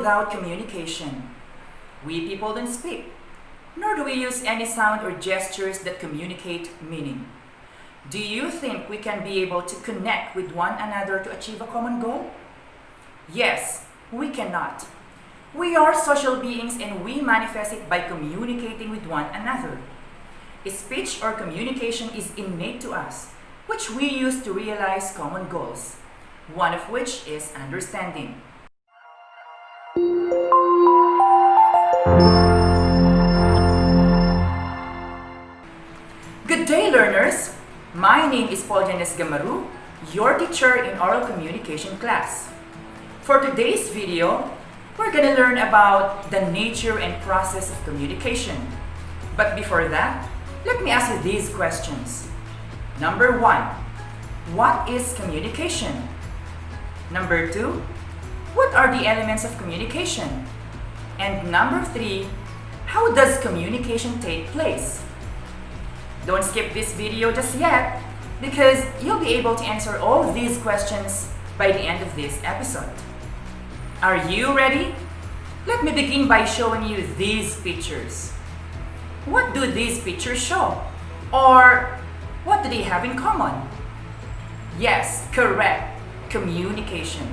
without communication. We people don't speak, nor do we use any sound or gestures that communicate meaning. Do you think we can be able to connect with one another to achieve a common goal? Yes, we cannot. We are social beings and we manifest it by communicating with one another. Speech or communication is innate to us, which we use to realize common goals, one of which is understanding. Good day, learners! My name is Paul Janes Gamaru, your teacher in oral communication class. For today's video, we're going to learn about the nature and process of communication. But before that, let me ask you these questions. Number 1, what is communication? Number 2, what are the elements of communication? And number 3, how does communication take place? Don't skip this video just yet, because you'll be able to answer all of these questions by the end of this episode. Are you ready? Let me begin by showing you these pictures. What do these pictures show? Or what do they have in common? Yes, correct, communication.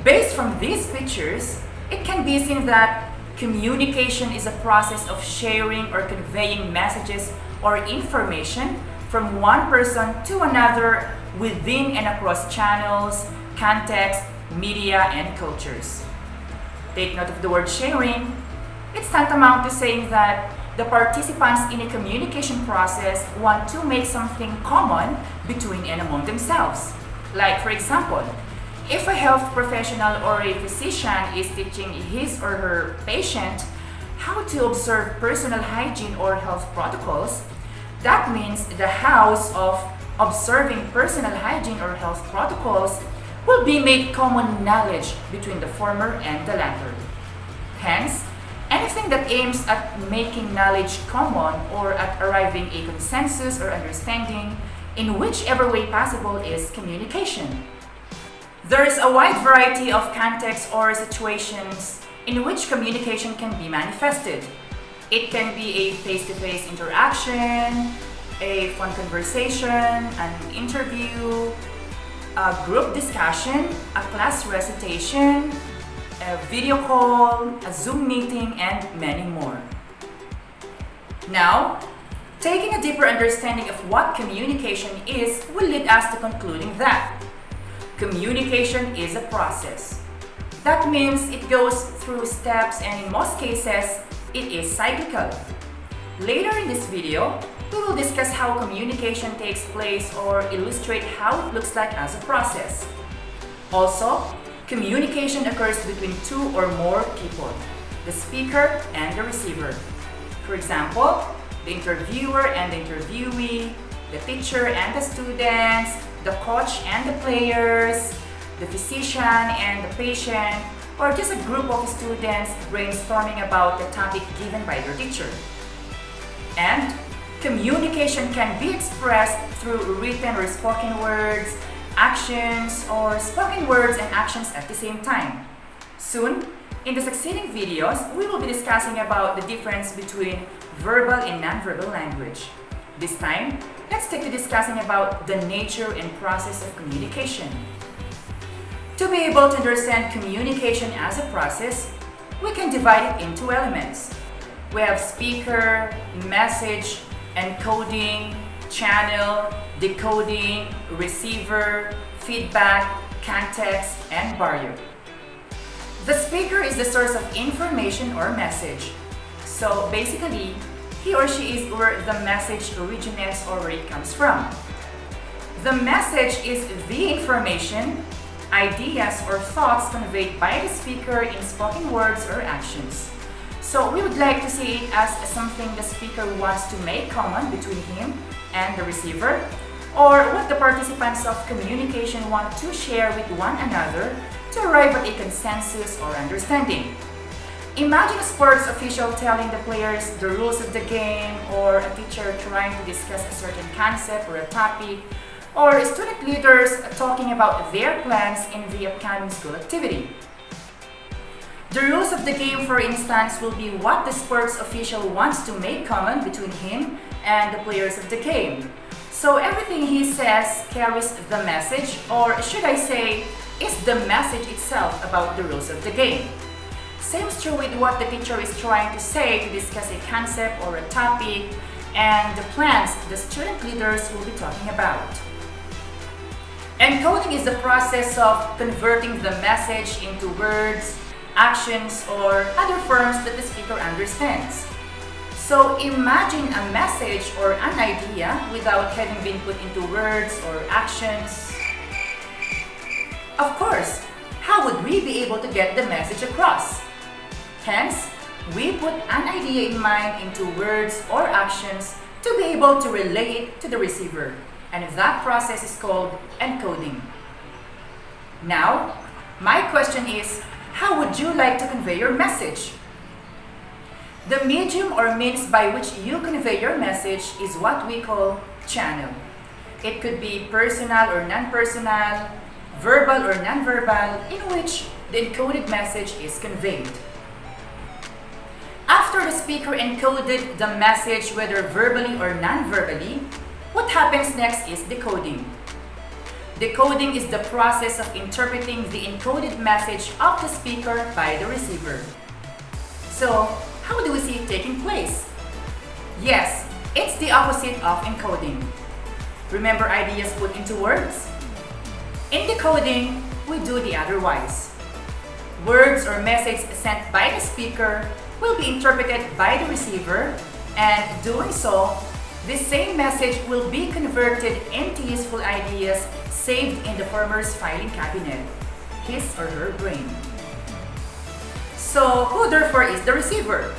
Based from these pictures, it can be seen that communication is a process of sharing or conveying messages or information from one person to another within and across channels, context, media, and cultures. Take note of the word sharing. It's tantamount to saying that the participants in a communication process want to make something common between and among themselves. Like, for example, if a health professional or a physician is teaching his or her patient how to observe personal hygiene or health protocols, that means the house of observing personal hygiene or health protocols will be made common knowledge between the former and the latter. Hence, anything that aims at making knowledge common or at arriving a consensus or understanding in whichever way possible is communication. There is a wide variety of contexts or situations in which communication can be manifested. It can be a face-to-face interaction, a fun conversation, an interview, a group discussion, a class recitation, a video call, a Zoom meeting, and many more. Now, taking a deeper understanding of what communication is will lead us to concluding that communication is a process. That means it goes through steps and in most cases, it is cyclical. Later in this video, we will discuss how communication takes place or illustrate how it looks like as a process. Also, communication occurs between two or more people, the speaker and the receiver. For example, the interviewer and the interviewee, the teacher and the students, the coach and the players, the physician and the patient, or just a group of students brainstorming about the topic given by their teacher. And communication can be expressed through written or spoken words, actions, or spoken words and actions at the same time. Soon, in the succeeding videos, we will be discussing about the difference between verbal and nonverbal language. This time, let's take to discussing about the nature and process of communication. To be able to understand communication as a process, we can divide it into elements. We have speaker, message, encoding, channel, decoding, receiver, feedback, context, and barrier. The speaker is the source of information or message. So basically, he or she is where the message originates or where it comes from. The message is the information, ideas, or thoughts conveyed by the speaker in spoken words or actions. So we would like to see it as something the speaker wants to make common between him and the receiver, or what the participants of communication want to share with one another to arrive at a consensus or understanding. Imagine a sports official telling the players the rules of the game, or a teacher trying to discuss a certain concept or a topic, or student leaders talking about their plans in the upcoming school activity. The rules of the game, for instance, will be what the sports official wants to make common between him and the players of the game. So everything he says carries the message, or should I say, is the message itself about the rules of the game. Same is true with what the teacher is trying to say to discuss a concept or a topic, and the plans the student leaders will be talking about. Encoding is the process of converting the message into words, actions, or other forms that the speaker understands. So imagine a message or an idea without having been put into words or actions. Of course, how would we be able to get the message across? Hence, we put an idea in mind into words or actions to be able to relay it to the receiver. And that process is called encoding. Now, my question is, how would you like to convey your message? The medium or means by which you convey your message is what we call channel. It could be personal or non-personal, verbal or non-verbal, in which the encoded message is conveyed. After the speaker encoded the message, whether verbally or non-verbally, what happens next is decoding. Decoding is the process of interpreting the encoded message of the speaker by the receiver. So, how do we see it taking place? Yes, it's the opposite of encoding. Remember ideas put into words? In decoding, we do the otherwise. Words or messages sent by the speaker will be interpreted by the receiver, and doing so, this same message will be converted into useful ideas saved in the former's filing cabinet, his or her brain. So, who therefore is the receiver?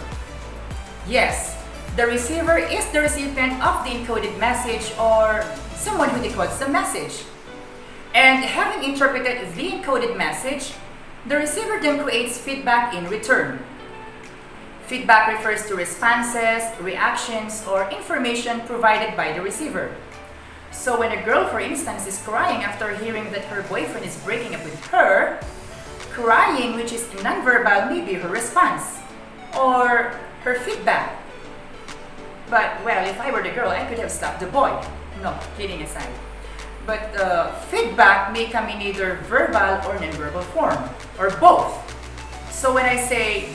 Yes, the receiver is the recipient of the encoded message, or someone who decodes the message. And having interpreted the encoded message, the receiver then creates feedback in return. Feedback refers to responses, reactions, or information provided by the receiver. So when a girl, for instance, is crying after hearing that her boyfriend is breaking up with her, crying, which is nonverbal, may be her response or her feedback. But, well, if I were the girl, I could have stopped the boy. No, kidding aside. But feedback may come in either verbal or nonverbal form, or both. So when I say,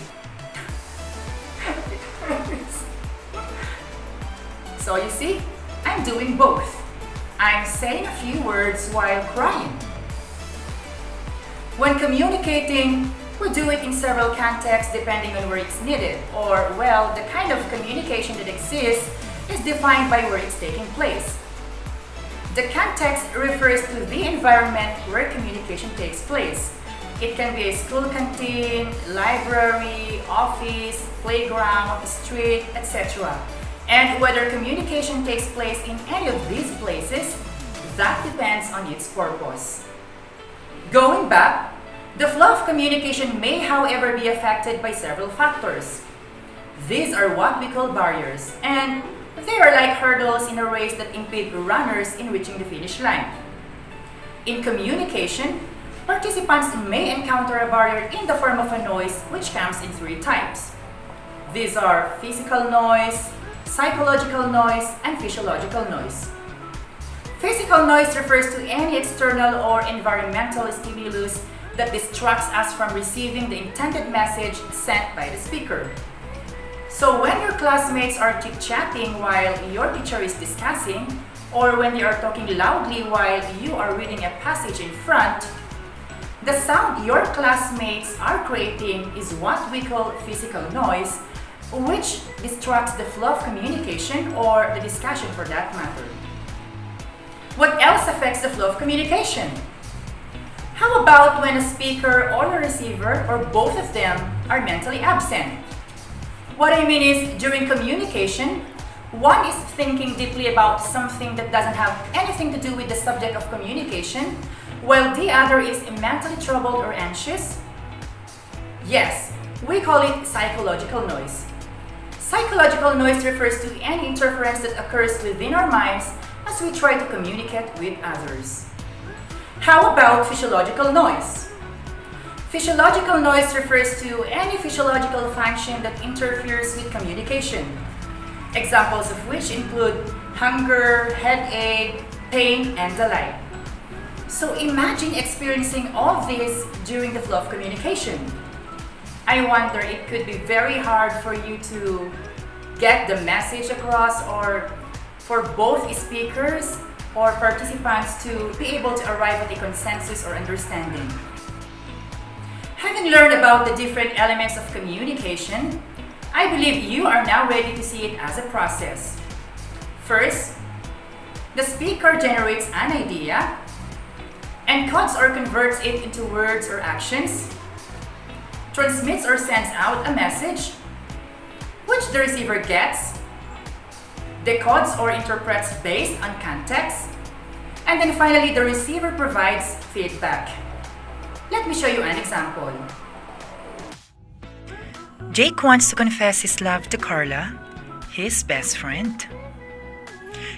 so you see, I'm doing both. I'm saying a few words while crying. When communicating, we do it in several contexts depending on where it's needed, or, well, the kind of communication that exists is defined by where it's taking place. The context refers to the environment where communication takes place. It can be a school canteen, library, office, playground, street, etc. And whether communication takes place in any of these places, that depends on its purpose. Going back, the flow of communication may, however, be affected by several factors. These are what we call barriers, and they are like hurdles in a race that impede runners in reaching the finish line. In communication, participants may encounter a barrier in the form of a noise, which comes in three types. These are physical noise, psychological noise, and physiological noise. Physical noise refers to any external or environmental stimulus that distracts us from receiving the intended message sent by the speaker. So when your classmates are chit-chatting while your teacher is discussing, or when they are talking loudly while you are reading a passage in front, the sound your classmates are creating is what we call physical noise, which distracts the flow of communication or the discussion for that matter. What else affects the flow of communication? How about when a speaker or a receiver, or both of them, are mentally absent? What I mean is, during communication, one is thinking deeply about something that doesn't have anything to do with the subject of communication, while the other is mentally troubled or anxious. Yes, we call it psychological noise. Psychological noise refers to any interference that occurs within our minds as we try to communicate with others. How about physiological noise? Physiological noise refers to any physiological function that interferes with communication. Examples of which include hunger, headache, pain, and the like. So imagine experiencing all of this during the flow of communication. I wonder, it could be very hard for you to get the message across, or for both speakers or participants to be able to arrive at a consensus or understanding. Having learned about the different elements of communication, I believe you are now ready to see it as a process. First, the speaker generates an idea, encodes or converts it into words or actions, transmits or sends out a message, which the receiver gets, decodes or interprets based on context, and then finally the receiver provides feedback. Let me show you an example. Jake wants to confess his love to Carla, his best friend.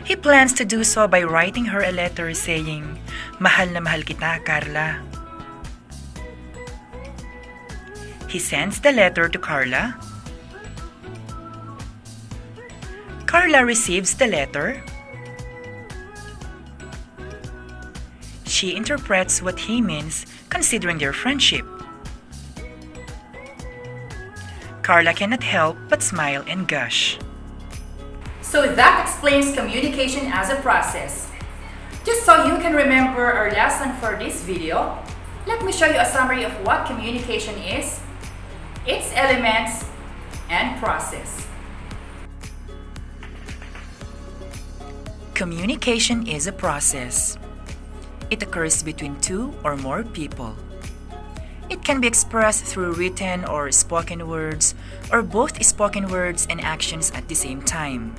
He plans to do so by writing her a letter saying, "Mahal na mahal kita, Carla." He sends the letter to Carla. Carla receives the letter. She interprets what he means considering their friendship. Carla cannot help but smile and gush. So that explains communication as a process. Just so you can remember our lesson for this video, let me show you a summary of what communication is, its elements, and process. Communication is a process. It occurs between two or more people. It can be expressed through written or spoken words, or both spoken words and actions at the same time.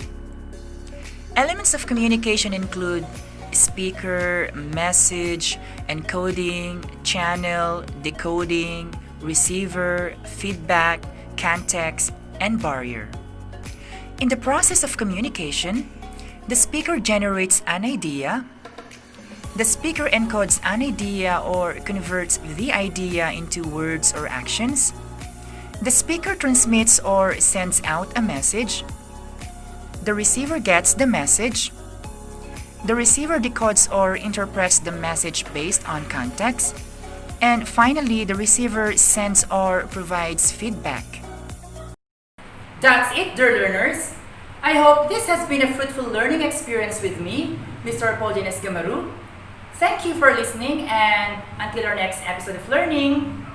Elements of communication include speaker, message, encoding, channel, decoding, receiver, feedback, context, and barrier. In the process of communication, the speaker generates an idea. The speaker encodes an idea or converts the idea into words or actions. The speaker transmits or sends out a message. The receiver gets the message. The receiver decodes or interprets the message based on context. And finally, the receiver sends or provides feedback. That's it, dear learners. I hope this has been a fruitful learning experience with me, Mr. Joaquin. Thank you for listening, and until our next episode of learning,